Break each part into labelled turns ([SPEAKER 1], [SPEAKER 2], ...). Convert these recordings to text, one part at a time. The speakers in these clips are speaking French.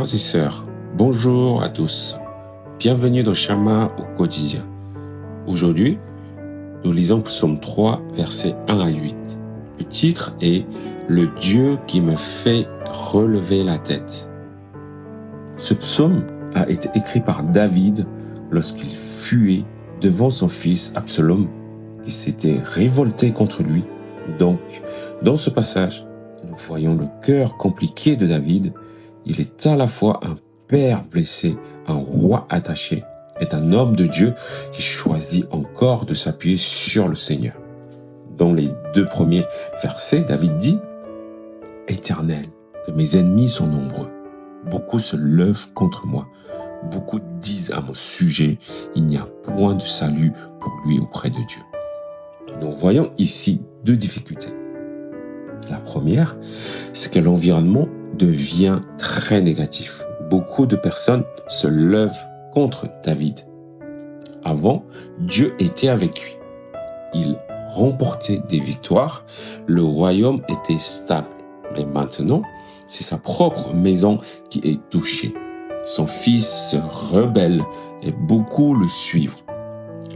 [SPEAKER 1] Frères et sœurs, bonjour à tous. Bienvenue dans Shama au quotidien. Aujourd'hui, nous lisons Psaume 3, versets 1 à 8. Le titre est « Le Dieu qui me fait relever la tête ». Ce psaume a été écrit par David lorsqu'il fuait devant son fils Absalom qui s'était révolté contre lui. Donc, dans ce passage, nous voyons le cœur compliqué de David. Il est à la fois un père blessé, un roi attaché, et un homme de Dieu qui choisit encore de s'appuyer sur le Seigneur. Dans les 2 premiers versets, David dit « Éternel, que mes ennemis sont nombreux. Beaucoup se lèvent contre moi. Beaucoup disent à mon sujet, il n'y a point de salut pour lui auprès de Dieu. » Nous voyons ici 2 difficultés. La première, c'est que l'environnement devient très négatif. Beaucoup de personnes se lèvent contre David. Avant, Dieu était avec lui. Il remportait des victoires. Le royaume était stable. Mais maintenant, c'est sa propre maison qui est touchée. Son fils se rebelle et beaucoup le suivent.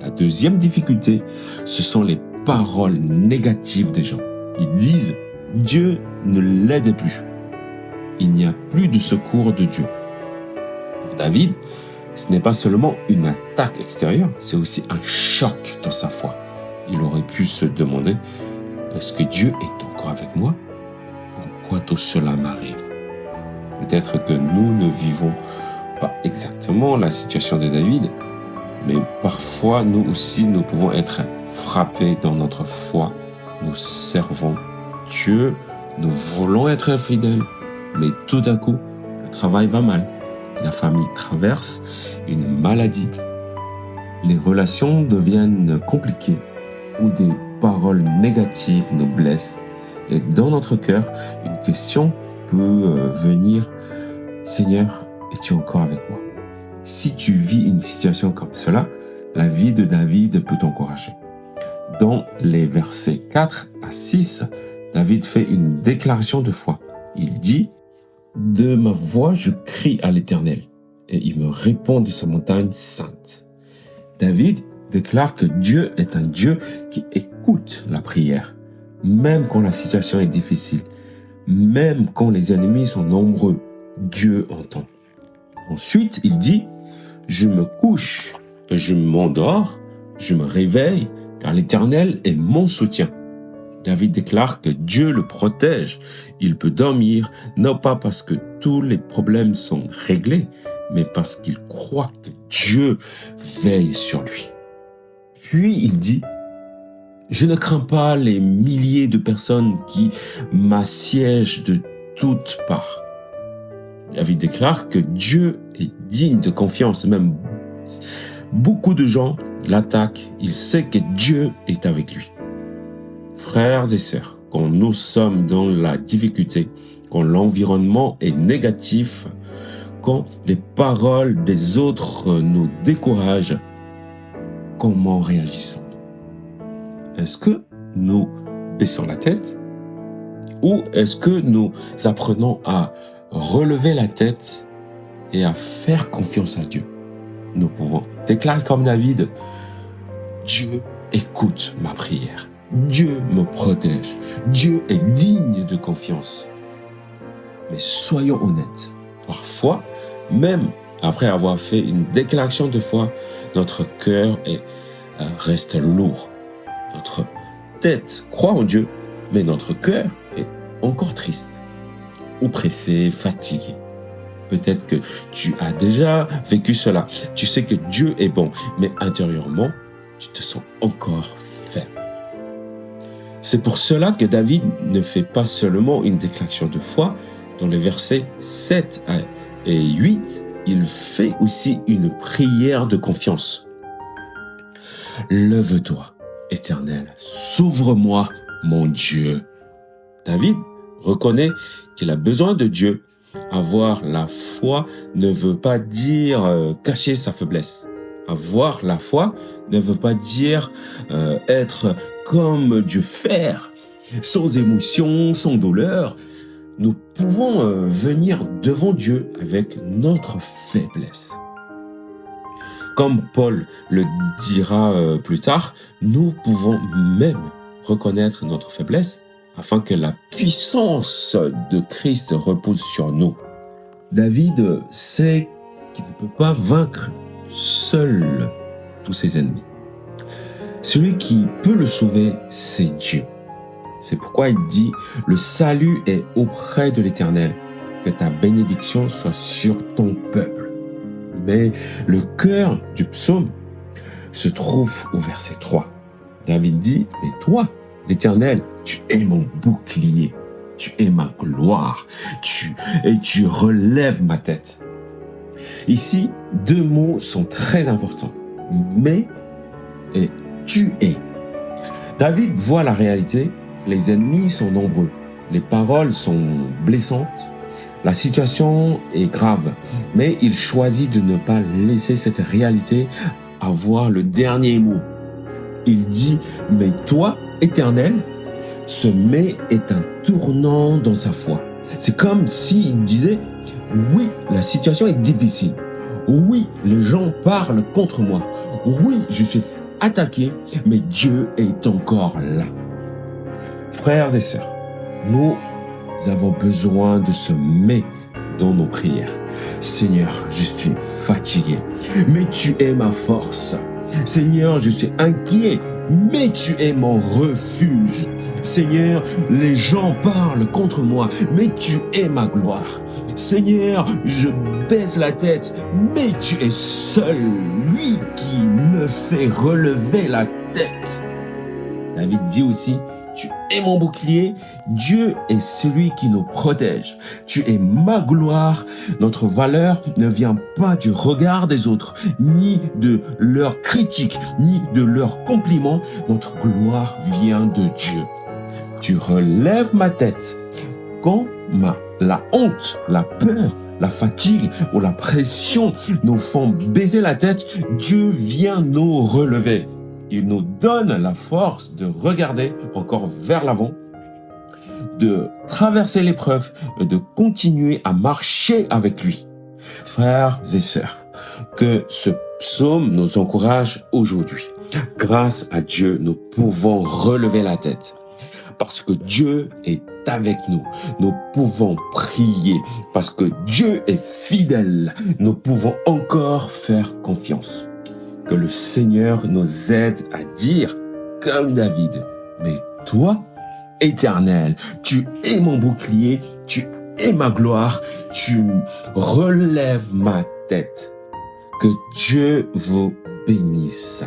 [SPEAKER 1] La deuxième difficulté, ce sont les paroles négatives des gens. Ils disent « Dieu ne l'aide plus ». Il n'y a plus de secours de Dieu. Pour David, ce n'est pas seulement une attaque extérieure, c'est aussi un choc dans sa foi. Il aurait pu se demander « Est-ce que Dieu est encore avec moi? Pourquoi tout cela m'arrive ?» Peut-être que nous ne vivons pas exactement la situation de David, mais parfois nous aussi nous pouvons être frappés dans notre foi. Nous servons Dieu, nous voulons être fidèles, mais tout à coup, le travail va mal. La famille traverse une maladie. Les relations deviennent compliquées ou des paroles négatives nous blessent. Et dans notre cœur, une question peut venir « Seigneur, es-tu encore avec moi ?» Si tu vis une situation comme cela, la vie de David peut t'encourager. Dans les versets 4 à 6, David fait une déclaration de foi. Il dit « De ma voix, je crie à l'Éternel, et il me répond de sa montagne sainte. » David déclare que Dieu est un Dieu qui écoute la prière, même quand la situation est difficile, même quand les ennemis sont nombreux, Dieu entend. Ensuite, il dit « Je me couche et je m'endors, je me réveille, car l'Éternel est mon soutien. » David déclare que Dieu le protège. Il peut dormir, non pas parce que tous les problèmes sont réglés, mais parce qu'il croit que Dieu veille sur lui. Puis il dit « Je ne crains pas les milliers de personnes qui m'assiègent de toutes parts. » David déclare que Dieu est digne de confiance. Même beaucoup de gens l'attaquent. Il sait que Dieu est avec lui. Frères et sœurs, quand nous sommes dans la difficulté, quand l'environnement est négatif, quand les paroles des autres nous découragent, comment réagissons-nous? Est-ce que nous baissons la tête? Ou est-ce que nous apprenons à relever la tête et à faire confiance à Dieu? Nous pouvons déclarer comme David, Dieu écoute ma prière. Dieu me protège. Dieu est digne de confiance. Mais soyons honnêtes. Parfois, même après avoir fait une déclaration de foi, notre cœur reste lourd. Notre tête croit en Dieu, mais notre cœur est encore triste, oppressé, fatigué. Peut-être que tu as déjà vécu cela. Tu sais que Dieu est bon, mais intérieurement, tu te sens encore faible. C'est pour cela que David ne fait pas seulement une déclaration de foi. Dans les versets 7 et 8, il fait aussi une prière de confiance. « Lève-toi, Éternel, s'ouvre-moi, mon Dieu. » David reconnaît qu'il a besoin de Dieu. Avoir la foi ne veut pas dire cacher sa faiblesse. Avoir la foi ne veut pas dire être comme Dieu, faire, sans émotion, sans douleur. nous pouvons venir devant Dieu avec notre faiblesse. Comme Paul le dira plus tard, nous pouvons même reconnaître notre faiblesse afin que la puissance de Christ repose sur nous. David sait qu'il ne peut pas vaincre seul tous ses ennemis. Celui qui peut le sauver, c'est Dieu. C'est pourquoi il dit « Le salut est auprès de l'Éternel, que ta bénédiction soit sur ton peuple. » Mais le cœur du psaume se trouve au verset 3. David dit « Mais toi, l'Éternel, tu es mon bouclier, tu es ma gloire, tu relèves ma tête. » Ici, deux mots sont très importants. « Mais » et « tu es ». David voit la réalité, les ennemis sont nombreux, les paroles sont blessantes, la situation est grave, mais il choisit de ne pas laisser cette réalité avoir le dernier mot. Il dit « Mais toi, Éternel », ce « mais » est un tournant dans sa foi. C'est comme s'il disait « Oui, la situation est difficile. Oui, les gens parlent contre moi. Oui, je suis attaqué, mais Dieu est encore là. » Frères et sœurs, nous avons besoin de ce « mais » dans nos prières. Seigneur, je suis fatigué, mais tu es ma force. Seigneur, je suis inquiet, mais tu es mon refuge. Seigneur, les gens parlent contre moi, mais tu es ma gloire. Seigneur, je baisse la tête, mais tu es seul, lui qui me fait relever la tête. David dit aussi, tu es mon bouclier, Dieu est celui qui nous protège. Tu es ma gloire. Notre valeur ne vient pas du regard des autres, ni de leurs critiques, ni de leurs compliments. Notre gloire vient de Dieu. Tu relèves ma tête. Quand la honte, la peur, la fatigue ou la pression nous font baiser la tête, Dieu vient nous relever. Il nous donne la force de regarder encore vers l'avant, de traverser l'épreuve et de continuer à marcher avec lui. Frères et sœurs, que ce psaume nous encourage aujourd'hui. Grâce à Dieu, nous pouvons relever la tête. Parce que Dieu est avec nous. Nous pouvons prier. Parce que Dieu est fidèle. Nous pouvons encore faire confiance. Que le Seigneur nous aide à dire, comme David, « Mais toi, Éternel, tu es mon bouclier, tu es ma gloire, tu relèves ma tête. » Que Dieu vous bénisse.